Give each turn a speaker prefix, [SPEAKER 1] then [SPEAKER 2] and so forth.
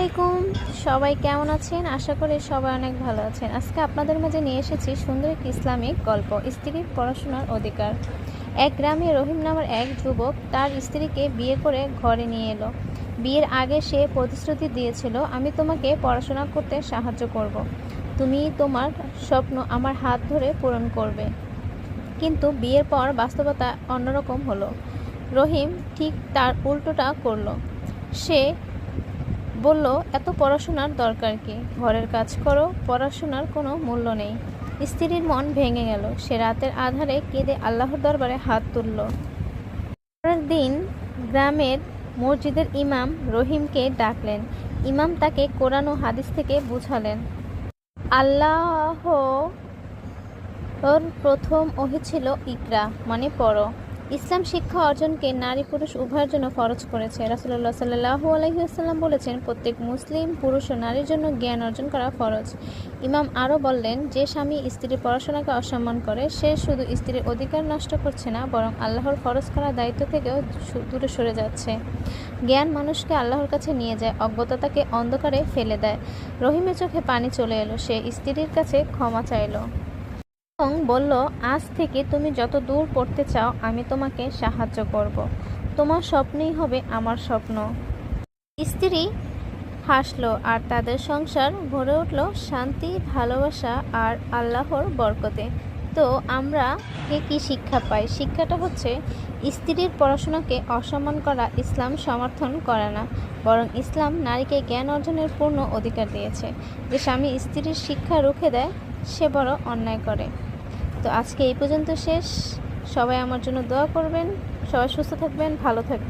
[SPEAKER 1] আলাইকুম। সবাই কেমন আছেন? আশা করি সবাই অনেক ভালো আছেন। আজকে আপনাদের মাঝে নিয়ে এসেছি সুন্দর একটি ইসলামিক গল্প, স্ত্রীর পড়াশোনার অধিকার। এক গ্রামে রহিম নামের এক যুবক তার স্ত্রীকে বিয়ে করে ঘরে নিয়ে এলো। বিয়ের আগে সে প্রতিশ্রুতি দিয়েছিল, আমি তোমাকে পড়াশোনা করতে সাহায্য করব। তুমি তোমার স্বপ্ন আমার হাত ধরে পূরণ করবে। কিন্তু বিয়ের পর বাস্তবতা অন্যরকম হলো। রহিম ঠিক তার উল্টোটা করলো। সে বলল, এত পড়াশোনার দরকার কি? ঘরের কাজ করো, পড়াশোনার কোনো মূল্য নেই। স্ত্রীর মন ভেঙে গেল। সে রাতের আঁধারে কেঁদে আল্লাহর দরবারে হাত তুলল। পরের দিন গ্রামের মসজিদের ইমাম রহিমকে ডাকলেন। ইমাম তাকে কোরআন ও হাদিস থেকে বুঝালেন। আল্লাহর প্রথম ওহী ছিল ইকরা, মানে পড়ো। ইসলাম শিক্ষা অর্জনকে নারী পুরুষ উভয়ের জন্য ফরজ করেছে। রাসূলুল্লাহ সাল্লাল্লাহু আলাইহি ওয়াসাল্লাম বলেছেন, প্রত্যেক মুসলিম পুরুষ ও নারীর জন্য জ্ঞান অর্জন করা ফরজ। ইমাম আরও বললেন, যে স্বামী স্ত্রীর পড়াশোনাকে অসম্মান করে সে শুধু স্ত্রীর অধিকার নষ্ট করছে না, বরং আল্লাহর ফরজ করা দায়িত্ব থেকেও দূরে সরে যাচ্ছে। জ্ঞান মানুষকে আল্লাহর কাছে নিয়ে যায়, অজ্ঞতাকে অন্ধকারে ফেলে দেয়। রহিমের চোখে পানি চলে এলো। সে স্ত্রীর কাছে ক্ষমা চাইল এবং বলল, আজ থেকে তুমি যত দূর পড়তে চাও আমি তোমাকে সাহায্য করব। তোমার স্বপ্নই হবে আমার স্বপ্ন। স্ত্রী হাসলো আর তাদের সংসার ভরে উঠল শান্তি, ভালোবাসা আর আল্লাহর বরকতে। তো আমরা কি শিক্ষা পাই? শিক্ষাটা হচ্ছে, স্ত্রীর পড়াশোনাকে অসম্মান করা ইসলাম সমর্থন করে না, বরং ইসলাম নারীকে জ্ঞান অর্জনের পূর্ণ অধিকার দিয়েছে। যে স্বামী স্ত্রীর শিক্ষা রুখে দেয় সে বড় অন্যায় করে। তো আজকে এই পর্যন্ত শেষ। সবাই আমার জন্য দোয়া করবেন। সবাই সুস্থ থাকবেন, ভালো থাকবেন।